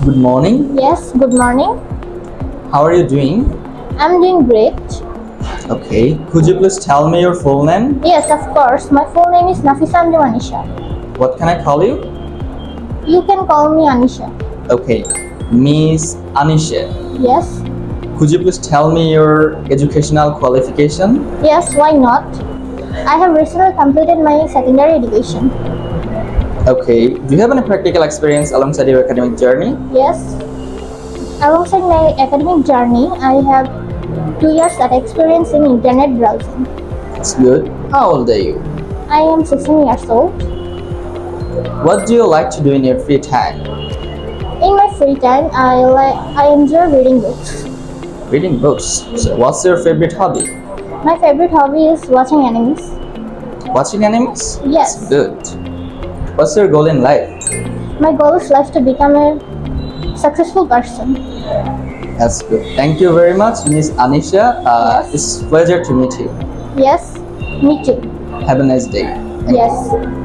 Good morning. Yes, good morning. How are you doing? I'm doing great. Okay. Could you please tell me your full name? Yes, of course. My full name is Nafisa Anisha. What can I call you? You can call me Anisha. Okay. Miss Anisha. Yes. Could you please tell me your educational qualification? Yes, why not? I have recently completed my secondary education. Okay. Do you have any practical experience alongside your academic journey? Yes. Alongside my academic journey, I have 2 years of experience in internet browsing. That's good. How old are you? I am 16 years old. What do you like to do in your free time? In my free time, I enjoy reading books. Reading books. So what's your favorite hobby? My favorite hobby is watching animes. Watching animes? Yes. That's good. What's your goal in life? My goal is life to become a successful person. That's good. Thank you very much, Miss Anisha. Yes. It's a pleasure to meet you. Yes, me too. Have a nice day. Thank you. Yes.